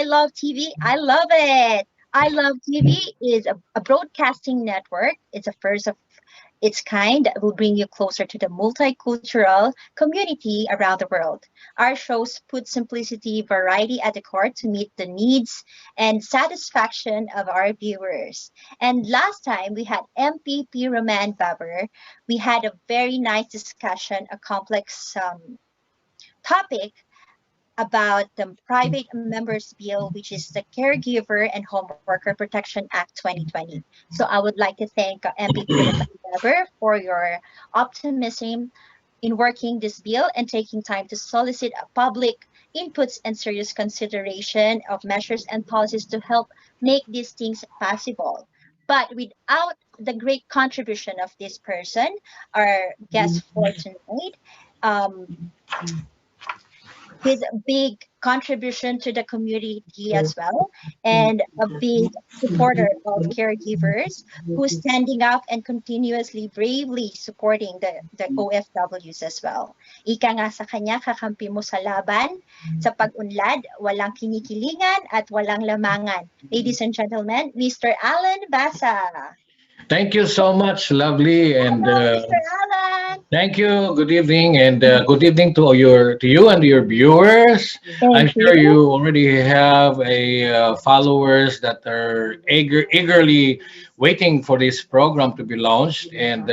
I Love TV? I love it. I Love TV is a broadcasting network. It's a first of its kind that will bring you closer to the multicultural community around the world. Our shows put simplicity, variety at the core to meet the needs and satisfaction of our viewers. And last time we had MPP Roman Baber, we had a very nice discussion, a complex topic about the Private Members Bill, which is the Caregiver and Homeworker Protection Act 2020. So I would like to thank MPP Weber for your optimism in working this bill and taking time to solicit public inputs and serious consideration of measures and policies to help make these things possible. But without the great contribution of this person, our guest for tonight, um, his big contribution to the community as well, and a big supporter of caregivers who's standing up and continuously bravely supporting the OFWs as well. Ika nga sa kanya, kakampi mo sa laban, sa pag-unlad, walang kinikilingan at walang lamangan. Ladies and gentlemen, Mr. Allan Basa. Thank you so much, lovely, and Hello, Mr. Allan. thank you. Good evening, and good evening to you and your viewers. I'm Thank sure you. you already have a followers that are eagerly waiting for this program to be launched, and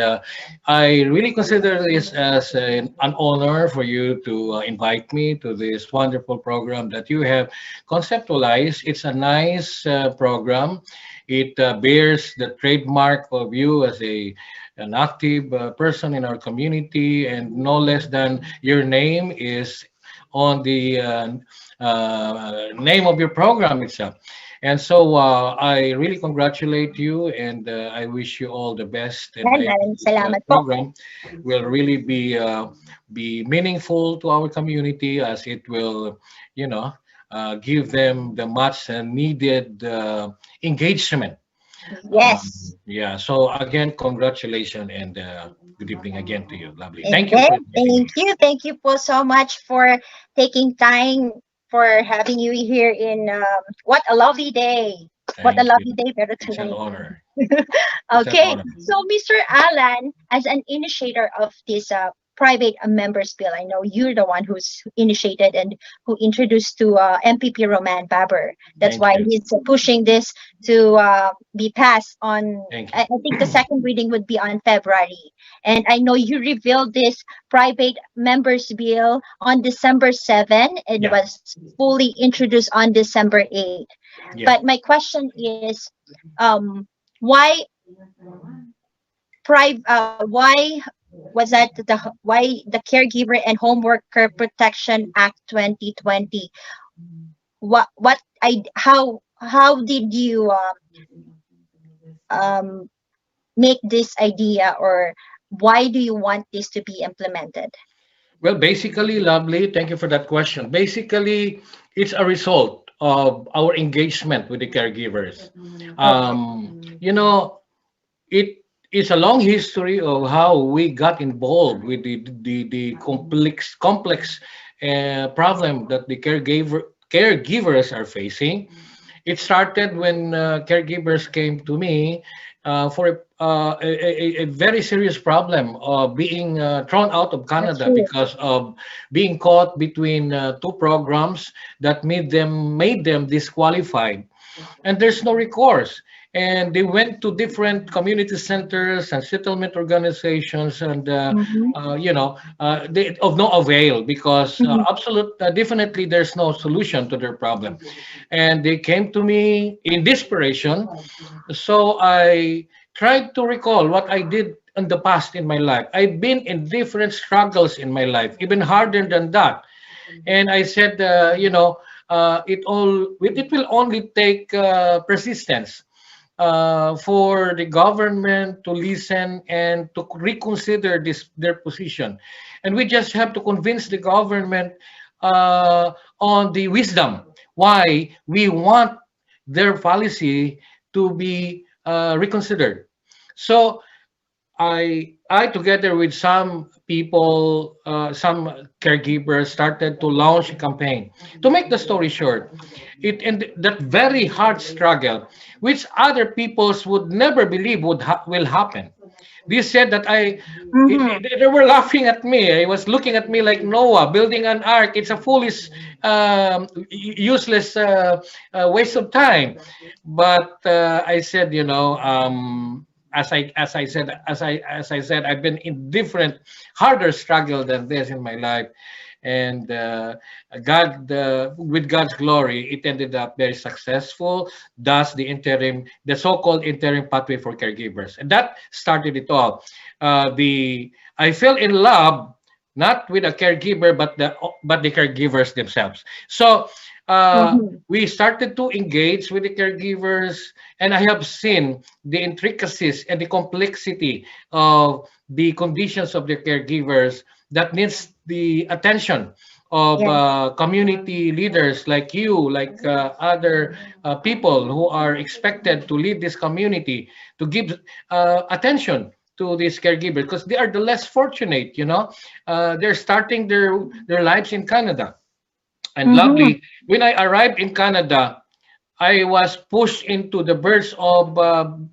I really consider this as an honor for you to invite me to this wonderful program that you have conceptualized. It's a nice program. It bears the trademark of you as an active person in our community, and no less than your name is on the name of your program itself. And so I really congratulate you, and I wish you all the best. And Yan, I hope maraming this salamat po. program will really be meaningful to our community, as it will, you know, give them the much needed engagement. Yes. Yeah. So again, congratulations, and good evening again to you. Lovely. And Thank you then, for inviting me. thank you. Thank you po so much for taking time for having you here in what a lovely day. What a Thank you. lovely day, pero It's an tonight. honor. It's an Okay, honor. so Mr. Allan, as an initiator of this private members bill, I know you're the one who's initiated and who introduced to MPP Roman Baber. That's Thank why you. he's pushing this to be passed on. Thank you. I think the second reading would be on February. And I know you revealed this private members bill on December 7 and Yeah. was fully introduced on December 8. Yeah. But my question is, why why was that why the Caregiver and Homeworker Protection Act 2020? What I how did you um, make this idea, or why do you want this to be implemented? Well, basically, lovely. Thank you for that question. Basically, it's a result of our engagement with the caregivers. Okay. You know, it is a long history of how we got involved with the complex problem that the caregivers are facing. It started when caregivers came to me for a very serious problem of being thrown out of That's Canada true. because of being caught between two programs that made them disqualified, and there's no recourse. And they went to different community centers and settlement organizations, and Mm-hmm. they, of no avail, because Mm-hmm. definitely there's no solution to their problem. And they came to me in desperation. So I tried to recall what I did in the past in my life. I've been in different struggles in my life, even harder than that. And I said, it will only take persistence for the government to listen and to reconsider their position, and we just have to convince the government on the wisdom why we want their policy to be reconsidered. So I together with some people, some caregivers, started to launch a campaign. To make the story short, it and that very hard struggle, which other peoples would never believe will happen. They said that Mm-hmm. they were laughing at me. I was looking at me like Noah building an ark. It's a foolish, useless waste of time. But I said, as I said, I've been in different, harder struggle than this in my life, and with God's glory, it ended up very successful. Thus, the so-called interim pathway for caregivers, and that started it all. The I fell in love not with a caregiver, but the caregivers themselves. So Mm-hmm. we started to engage with the caregivers, and I have seen the intricacies and the complexity of the conditions of the caregivers that needs the attention of Yes. community leaders like you, like other people who are expected to lead this community, to give attention to these caregivers, because they are the less fortunate. They're starting their lives in Canada. And Mm-hmm. lovely, when I arrived in Canada, I was pushed into the verge of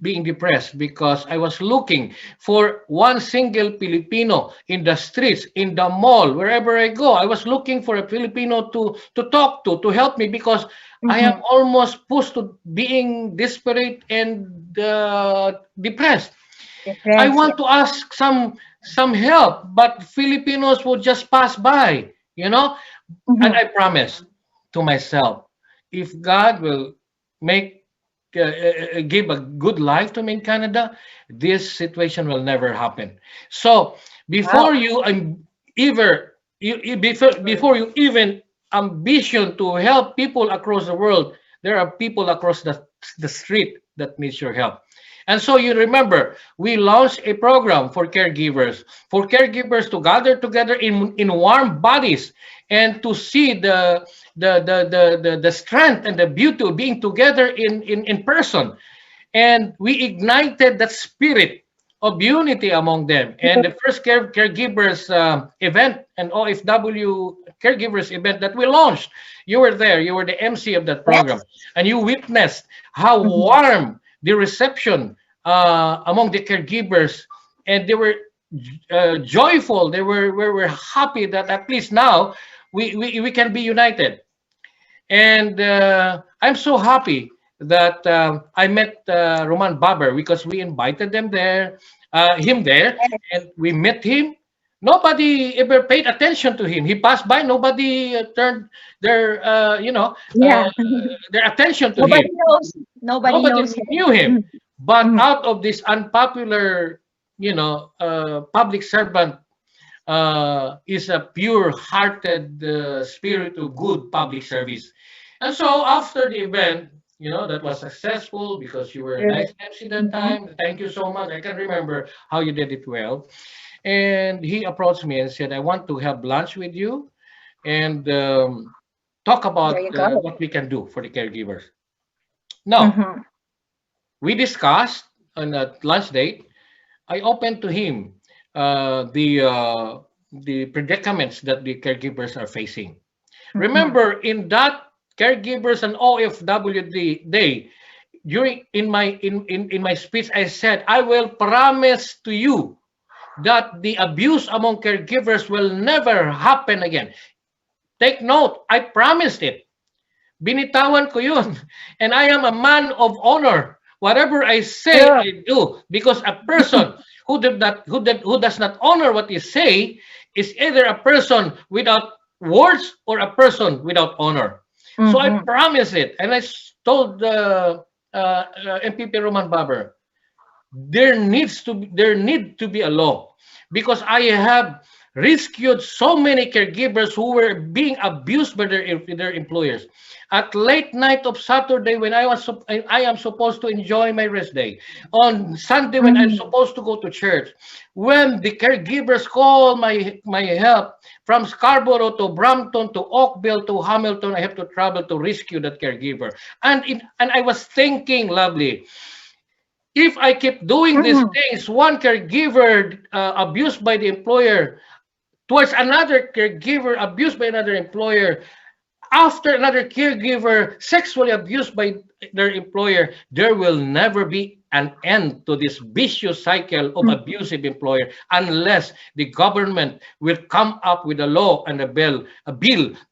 being depressed, because I was looking for one single Filipino in the streets, in the mall, wherever I go. I was looking for a Filipino to talk to help me, because I am Mm-hmm. almost pushed to being desperate and depressed. I Difference. want to ask some help, but Filipinos would just pass by, you know. And Mm-hmm. I promised to myself, if God will make give a good life to me in Canada, this situation will never happen. So Wow. before you ever before you even ambition to help people across the world, there are people across the street that needs your help. And so you remember, we launched a program for caregivers to gather together in warm bodies, and to see the strength and the beauty of being together in person. And we ignited that spirit of unity among them. And the first caregivers event and OFW caregivers event that we launched, you were there. You were the MC of that program, Yes. and you witnessed how Mm-hmm. warm the reception among the caregivers, and they were joyful. They were happy that at least now we can be united. And I'm so happy that I met Roman Baber, because we invited him there, and we met him. Nobody ever paid attention to him. He passed by. Nobody turned their, Yeah. their attention to him. Nobody knows. Nobody Nobody knows him. knew him. But Mm-hmm. out of this unpopular, public servant, is a pure-hearted spirit of good public service. And so after the event, that was successful, because you were a nice MC that Mm-hmm. time. Thank you so much. I can remember how you did it well. And he approached me and said, "I want to have lunch with you and talk There about you go. what we can do for the caregivers." Now, Mm-hmm. we discussed on that lunch date. I opened to him the predicaments that the caregivers are facing. Mm-hmm. Remember, in that caregivers and OFWD day, during in my speech, I said, I will promise to you that the abuse among caregivers will never happen again. Take note, I promised it. Binitawan ko yun. And I am a man of honor. Whatever I say, True. I do. Because a person who does not honor what he say is either a person without words or a person without honor. So I Mm-hmm. promise it. And I told MPP Roman Baber, there need to be a law, because I have rescued so many caregivers who were being abused by their employers. At late night of Saturday, when I am supposed to enjoy my rest day, on Sunday when I'm Mm-hmm. supposed to go to church, when the caregivers call my help from Scarborough to Brampton to Oakville to Hamilton, I have to travel to rescue that caregiver. And I was thinking, lovely, If I keep doing these Mhm. things, one caregiver abused by the employer towards another caregiver abused by another employer, after another caregiver sexually abused by their employer, there will never be an end to this vicious cycle of Mhm. abusive employer unless the government will come up with a law and a bill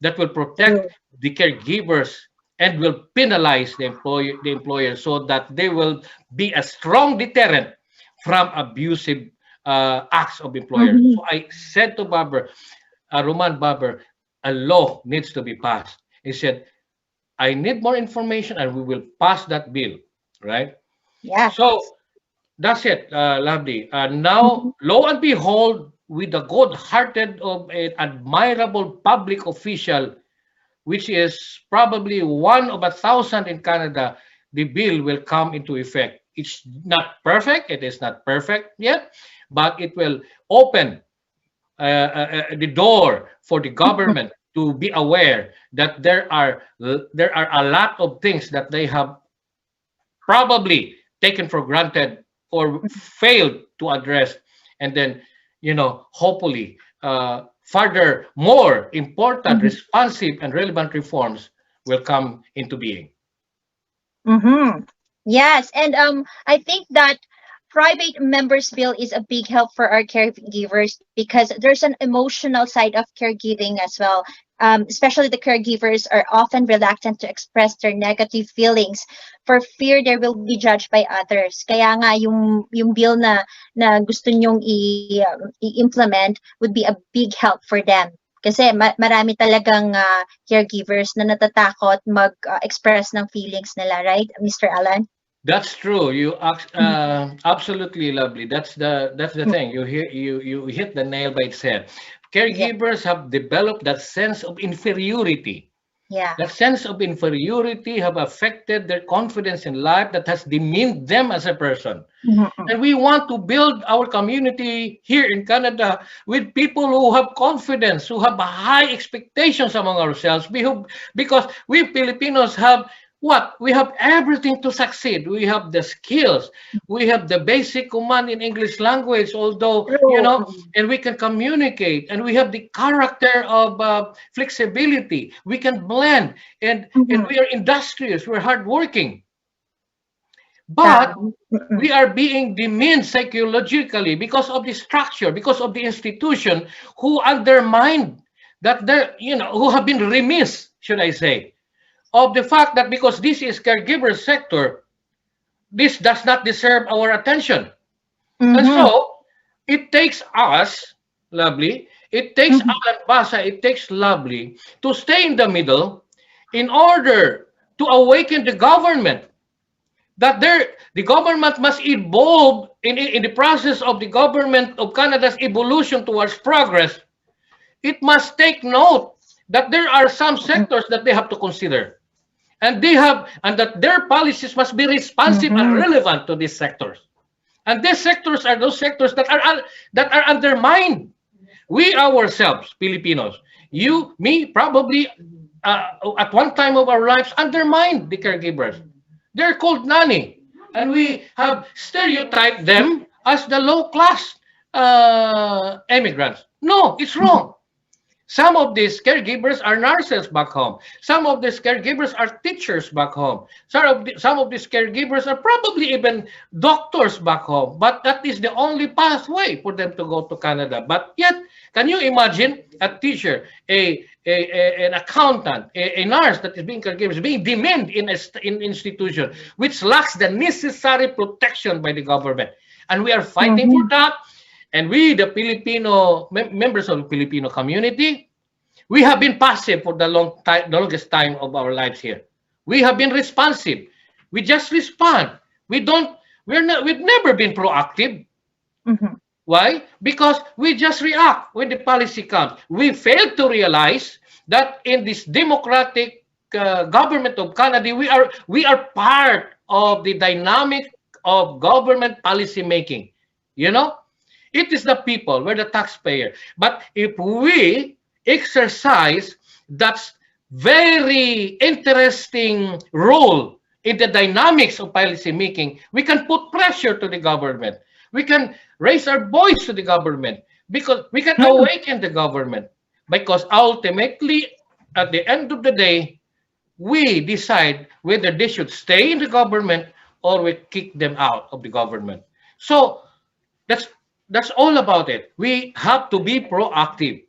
that will protect True. the caregivers and will penalize the employer so that they will be a strong deterrent from abusive acts of employers. Mhm. So I said to Barber, Roman Barber, a law needs to be passed. He said, I need more information and we will pass that bill, right? Yes. So that's it, lovely. Mhm. Now, lo and behold, with the good-hearted of an admirable public official, which is probably one of 1,000 in Canada, the bill will come into effect. It's not perfect. It is not perfect yet, but it will open the door for the Mhm. government to be aware that there are a lot of things that they have probably taken for granted or failed to address, and then hopefully further more important Mhm. responsive and relevant reforms will come into being. Mm-hmm. Yes, and I think that private members bill is a big help for our caregivers because there's an emotional side of caregiving as well. Especially the caregivers are often reluctant to express their negative feelings for fear they will be judged by others. Kaya nga yung bill na gusto nyong i-implement would be a big help for them. Kasi marami talagang caregivers na natatakot mag-express ng feelings nila, right, Mr. Allan? That's true. Mm, Absolutely lovely. That's the mm, thing. You hit the nail by its head. yeah, Caregivers have developed that sense of inferiority. yeah. That sense of inferiority have affected their confidence in life, that has demeaned them as a person. Mhm, mm, And we want to build our community here in Canada with people who have confidence, who have high expectations among ourselves. Because we Filipinos have what? We have everything to succeed. We have the skills. We have the basic command in English language, although, true. Mm, and we can communicate. And we have the character of flexibility. We can blend. And mhm, we are industrious. We're hardworking. But tama. Mm, we are being demeaned psychologically because of the structure, because of the institution who undermine that who have been remiss, should I say, of the fact that because this is caregiver sector, this does not deserve our attention. And mhm, so it takes us, lovely, it takes mhm, Alan Basa, it takes lovely to stay in the middle in order to awaken the government that the government must evolve in the process of the government of Canada's evolution towards progress. It must take note that there are some mm, sectors that they have to consider, and that their policies must be responsive and mhm, relevant to these sectors. And these sectors are those sectors that are undermined. We ourselves, Filipinos, you, me, probably at one time of our lives, undermined the caregivers. They're called nanny, and we have stereotyped them as the low class immigrants. No, it's mhm, wrong. Some of these caregivers are nurses back home. Some of these caregivers are teachers back home. Some of these caregivers are probably even doctors back home. But that is the only pathway for them to go to Canada. But yet, can you imagine a teacher, an accountant, a nurse that is being caregivers, being demeaned in institution which lacks the necessary protection by the government? And we are fighting for mhm, that. And we, the members of the Filipino community, we have been passive for the longest time of our lives here. We have been responsive. We just respond. We don't. We've never been proactive. mhm, Why? Because we just react when the policy comes. We fail to realize that in this democratic government of Canada, we are part of the dynamic of government policy making. You know, it is the people, we're the taxpayer. But if we exercise that very interesting role in the dynamics of policy making, we can put pressure to the government. We can raise our voice to the government because we can Mm. awaken the government. Because ultimately, at the end of the day, we decide whether they should stay in the government or we kick them out of the government. So that's that's all about it. We have to be proactive.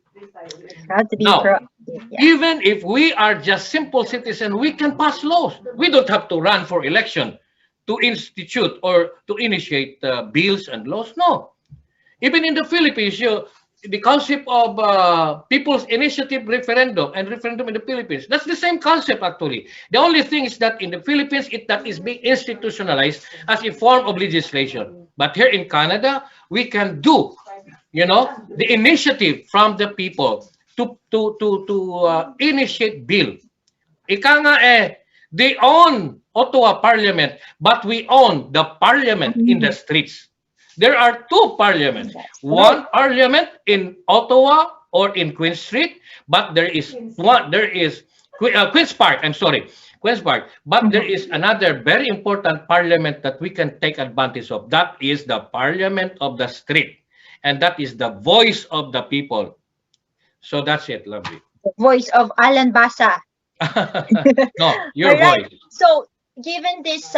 Have to be Now, proactive. Yeah. even if we are just simple citizens, we can pass laws. We don't have to run for election to institute or to initiate bills and laws. No. Even in the Philippines, the concept of people's initiative referendum and referendum in the Philippines, that's the same concept actually. The only thing is that in the Philippines, that is being institutionalized as a form of legislation. But here in Canada, we can do, the initiative from the people to initiate bill. Ika nga they own Ottawa Parliament, but we own the Parliament in the Mhm. streets. There are two parliaments. That's right. One parliament in Ottawa or in Queen Street, but there is Queen's Park, I'm sorry, Queen's Park. But there Mhm. is another very important parliament that we can take advantage of. That is the parliament of the street. And that is the voice of the people. So that's it, lovely. The voice of Allan Basa. No, All your right. voice. So, given this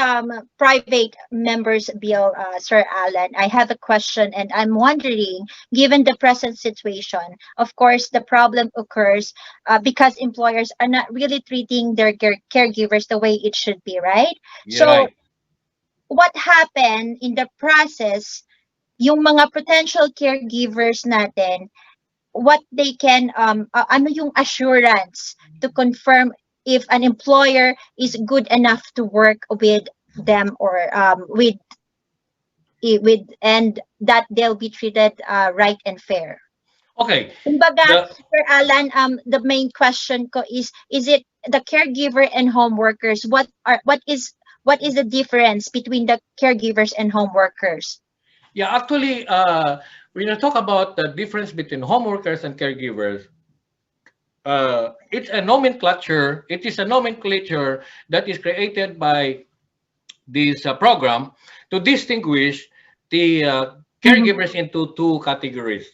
private members bill, Sir Alan, I have a question, and I'm wondering, given the present situation, of course, the problem occurs because employers are not really treating their caregivers the way it should be, right? You're So, right. what happened in the process? Yung mga potential caregivers natin, what they can ano yung assurance to confirm if an employer is good enough to work with them or with and that they'll be treated right and fair. Okay. Kumbaga, The Sir Alan, the main question ko is it the caregiver and home workers? What is the difference between the caregivers and home workers? Yeah, actually, when you talk about the difference between home workers and caregivers, it's a nomenclature. It is a nomenclature that is created by this program to distinguish the Mhm. caregivers into two categories.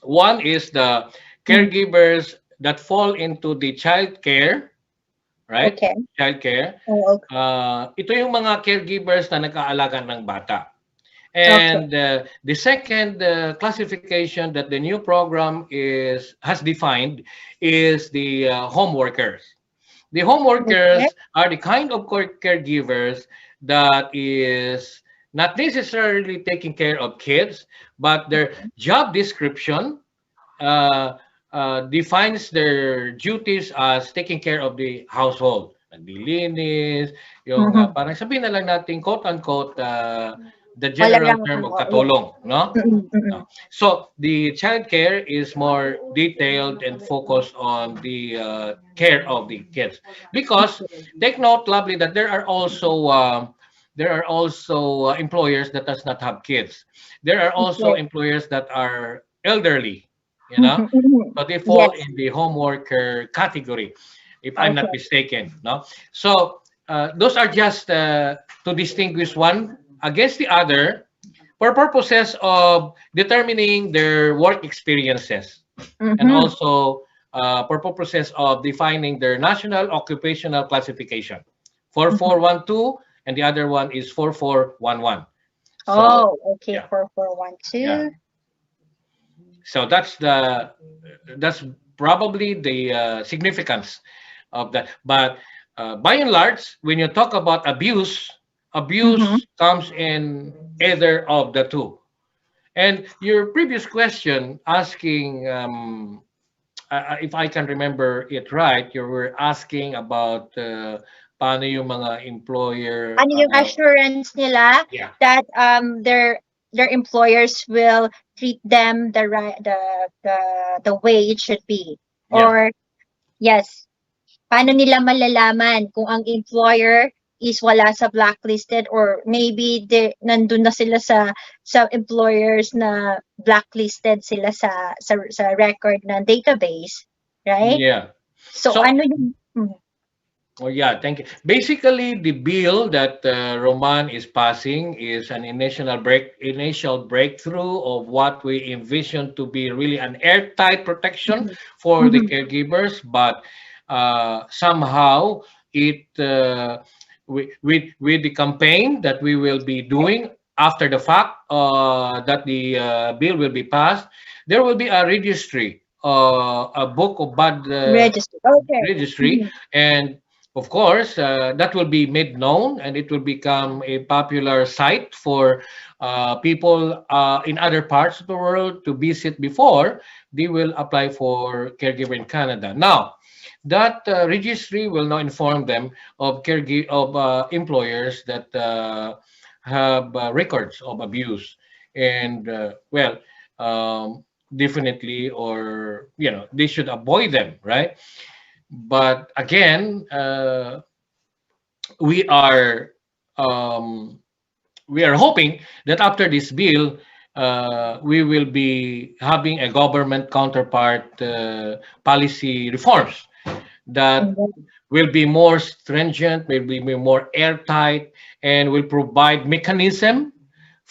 One is the Mm. caregivers that fall into the child care, right? Okay. Child care. Oh, Ito yung mga caregivers na nag-aalaga ng bata. okay. And the second classification that the new program has defined is the home workers. The home Okay. workers are the kind of caregivers that is not necessarily taking care of kids, but their job description uh, defines their duties as taking care of the household. Naglilinis, yung Mhm. parang sabihin na lang natin quote-unquote the general Talagang term of yeah. katulong, no? Mm, mm. No. So the child care is more detailed and focused on the care of the kids. Because take note, lovely, that there are also employers that does not have kids. There are also Okay. employers that are elderly, you know, Mhm, mhm. but they fall Yes. in the home worker category, if I'm not Okay. mistaken. No, so those are just to distinguish one against the other for purposes of determining their work experiences and Mhm. also for purposes of defining their national occupational classification. Mhm. 4412 and the other one is 4411. So Oh, okay. yeah, 4412. yeah. So that's probably the significance of that. But by and large, when you talk about abuse, Mhm. abuse comes in either of the two. And your previous question asking, if I can remember it right, you were asking about paano yung mga employer, Ano yung assurance nila yeah, that their employers will treat them the right the way it should be? yeah, Or yes, paano nila malalaman kung ang employer is wala sa blacklisted or maybe nandun na sila sa employers na blacklisted sila sa record ng database, right? yeah. So So ano yung Oh yeah, thank you. Basically, the bill that Roman is passing is an initial breakthrough of what we envision to be really an airtight protection Mhm. for the Mhm. caregivers, but somehow it with the campaign that we will be doing after the fact that the bill will be passed, there will be a registry, a book of bad Register. Okay. registry, Mhm. and of course that will be made known and it will become a popular site for people in other parts of the world to visit before they will apply for caregiver in Canada. Now that registry will now inform them of employers that have records of abuse, and um, definitely, or they should avoid them, right? But again, we are um, we are hoping that after this bill, we will be having a government counterpart policy reforms that Mhm. will be more stringent, will be more airtight, and will provide mechanism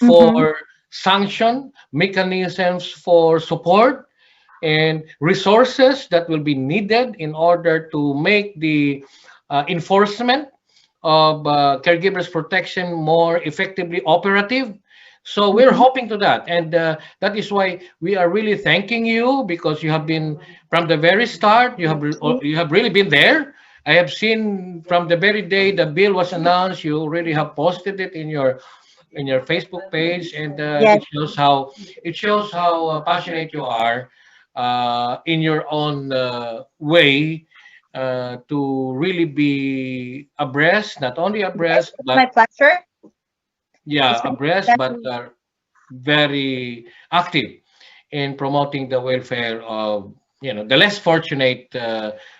Mhm. for sanction, mechanisms for support, and resources that will be needed in order to make the enforcement of caregivers protection more effectively operative. So we're Mhm. hoping to that, and that is why we are really thanking you, because you have been from the very start. You have really been there. I have seen from the very day the bill was announced. You already have posted it in your Facebook page, and Yes. it shows how passionate you are in your own way to really be abreast, not only Yes. abreast, It's my but pleasure. yeah, It's my abreast, but pleasure. very active in promoting the welfare of the less fortunate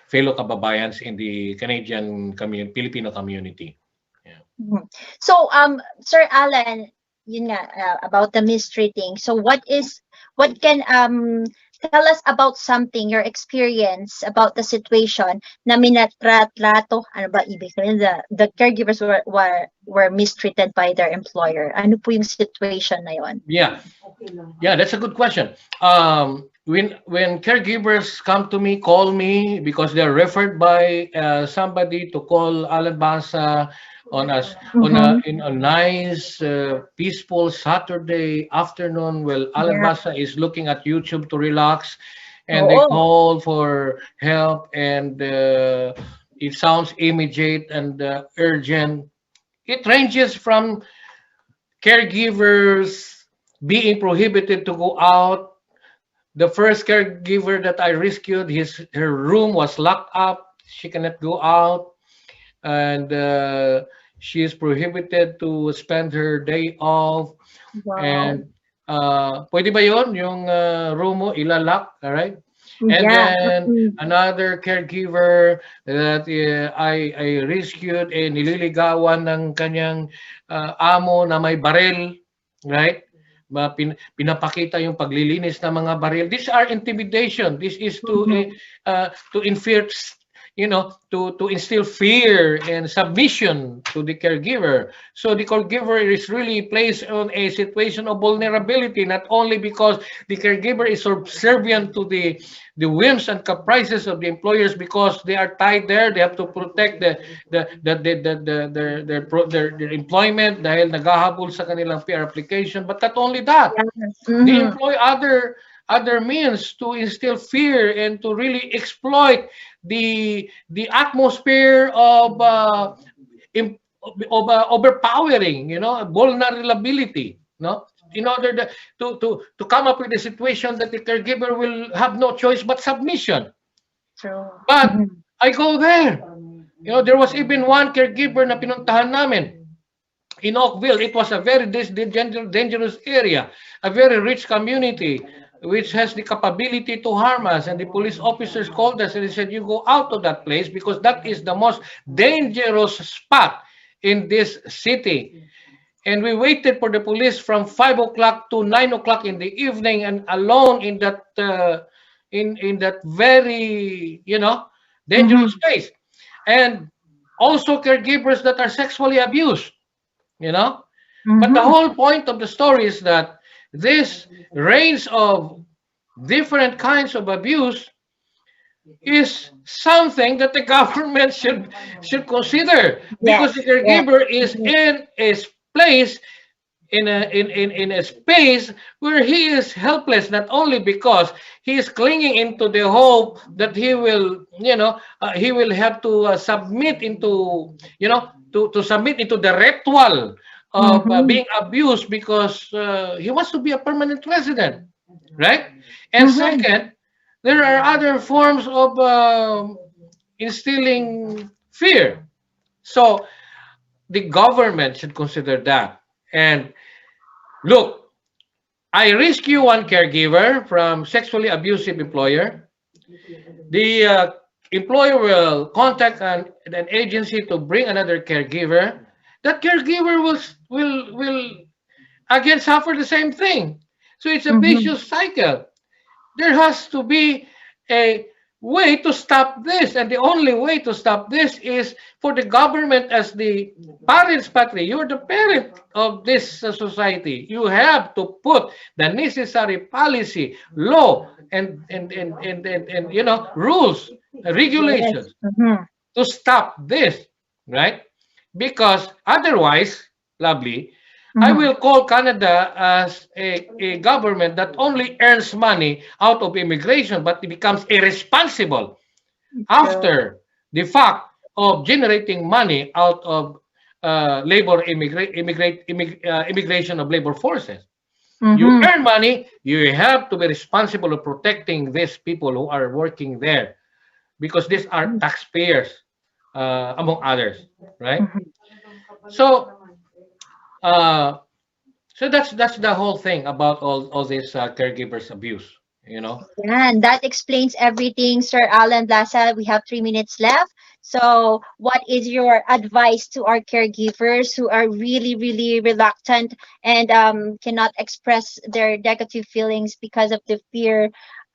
fellow kababayans in the Canadian community, Filipino community. Yeah. Mhm. So, Sir Alan, yun nga, about the mistreating. So, what can tell us about something, your experience about the situation na minatrato, ano ba ibig sabihin, the caregivers were mistreated by their employer. Ano po yung situation na yon? Yeah, yeah, that's a good question. When caregivers come to me, call me because they're referred by somebody to call Alan Basa on a Mhm. in a nice peaceful Saturday afternoon. Well, Alan Yeah. Basa is looking at YouTube to relax, and they Oo. call for help, and it sounds immediate and urgent. It ranges from caregivers being prohibited to go out. The first caregiver that I rescued, her room was locked up. She cannot go out, and she is prohibited to spend her day off. Wow. And pwede ba yon yung room mo ilalak, all right? And Yeah. then Mm. another caregiver that I rescued, nililigawan ng kanyang amo na may baril, right? Pinapakita yung paglilinis ng mga baril. These are intimidation. This is Mhm. to infer, to instill fear and submission to the caregiver. So the caregiver is really placed on a situation of vulnerability, not only because the caregiver is subservient to the whims and caprices of the employers, because they are tied there, they have to protect their employment dahil naghahabol sa kanilang PR application. But not only that, Yeah. they Mhm. employ other means to instill fear and to really exploit the atmosphere of overpowering, vulnerability, no, in order to come up with a situation that the caregiver will have no choice but submission. True. But Mhm. I go there. There was even one caregiver na pinuntahan namin in Oakville. It was a very dangerous area, a very rich community, which has the capability to harm us. And the police officers called us and they said, "You go out of that place because that is the most dangerous spot in this city." And we waited for the police from 5 o'clock to 9 o'clock in the evening, and alone in that very dangerous Mhm. space. And also caregivers that are sexually abused, you know. But the Mm-hmm. whole point of the story is that this range of different kinds of abuse is something that the government should consider, because the Yes, yes. caregiver is Mhm. in a place, in a space where he is helpless, not only because he is clinging into the hope that he will, he will have to submit into, to submit into the ritual of Mhm. being abused, because he wants to be a permanent resident, right? And Mhm. second, there are other forms of instilling fear. So the government should consider that. And look, I rescue one caregiver from sexually abusive employer. The employer will contact an agency to bring another caregiver. That caregiver will again suffer the same thing. So it's a Mhm. vicious cycle. There has to be a way to stop this, and the only way to stop this is for the government, as the parents patri. You're the parent of this society. You have to put the necessary policy, law, and rules, Yes. regulations Mhm. to stop this, right? Because otherwise, lovely, I Mhm. will call Canada as a government that only earns money out of immigration, but it becomes irresponsible True. after the fact of generating money out of immigration of labor forces. You Mhm. earn money, you have to be responsible of protecting these people who are working there, because these are taxpayers, among others, right? Mhm. So, uh, so that's the whole thing about all this caregivers abuse. You know. Yeah, and that explains everything, Sir Alan Basa. We have 3 minutes left. So, what is your advice to our caregivers who are really, really reluctant and cannot express their negative feelings because of the fear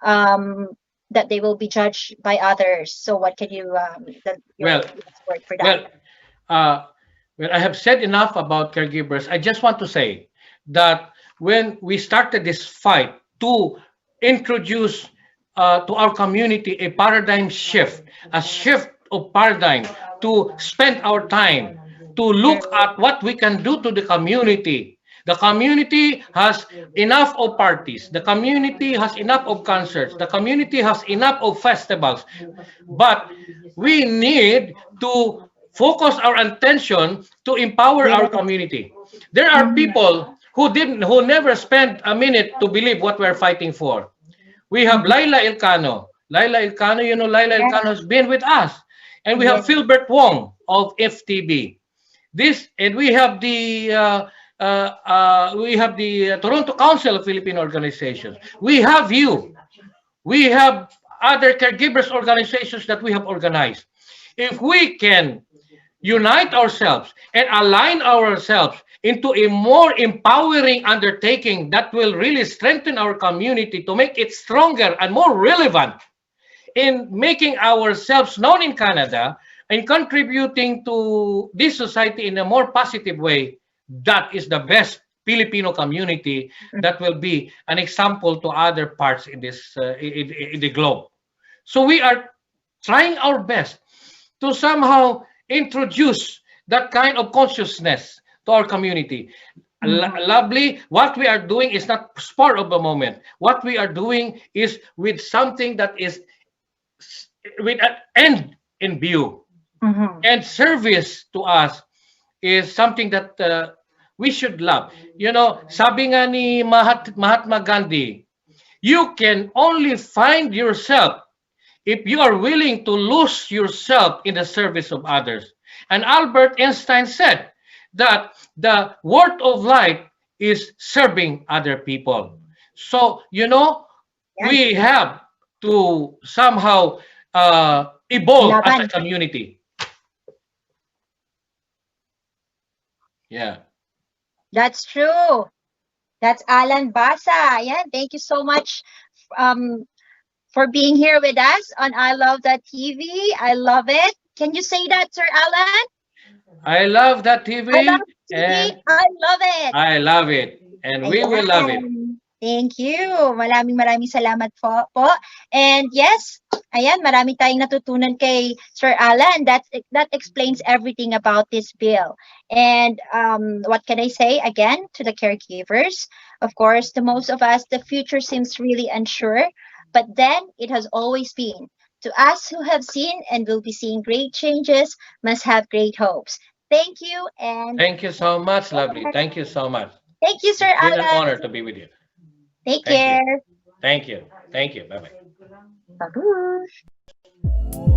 um, that they will be judged by others? So, what can you your Well, last word for that? well, uh, well, I have said enough about caregivers. I just want to say that when we started this fight to introduce to our community a paradigm shift, a shift of paradigm, to spend our time to look True. at what we can do to the community. The community has enough of parties. The community has enough of concerts. The community has enough of festivals. But we need to focus our attention to empower our Yes. community. There are Mhm. people who never spend a minute to believe what we're fighting for. We have Mhm. Laila Ilcano. Laila Ilcano, Laila Yes. Ilcano has been with us. And we have Yes. Philbert Wong of FTB. This, and we have the Toronto Council of Filipino Organizations. We have you. We have other caregivers organizations that we have organized. If we can unite ourselves and align ourselves into a more empowering undertaking that will really strengthen our community to make it stronger and more relevant in making ourselves known in Canada and contributing to this society in a more positive way, that is the best Filipino community that will be an example to other parts in in the globe. So we are trying our best to somehow introduce that kind of consciousness to our community. Mhm. Lovely, what we are doing is not spur of the moment. What we are doing is with something that is with an end in view. Mhm. And service to us is something that we should love. Sabi nga ni Mahatma Gandhi, you can only find yourself if you are willing to lose yourself in the service of others. And Albert Einstein said that the worth of life is serving other people. So, Yes. we have to somehow evolve as a Laban. community. Yeah. That's true. That's Alan Basa. Yeah, thank you so much um, for being here with us on I Love That TV. I love it. Can you say that, Sir Allan? I love that I love TV TV. and I love it. I love it and we will love it. Ayan. Thank you. Maraming salamat po. And yes, ayan, marami tayong natutunan kay Sir Allan. That explains everything about this bill. And what can I say again to the caregivers? Of course, to most of us, the future seems really unsure, but then it has always been. To us who have seen and will be seeing great changes, must have great hopes. Thank you and Thank you so much, lovely. Thank you so much. thank you, Sir It's been an Allan. honor to be with you. Take Thank you. care. Thank you. Thank you. Bye bye. Babush.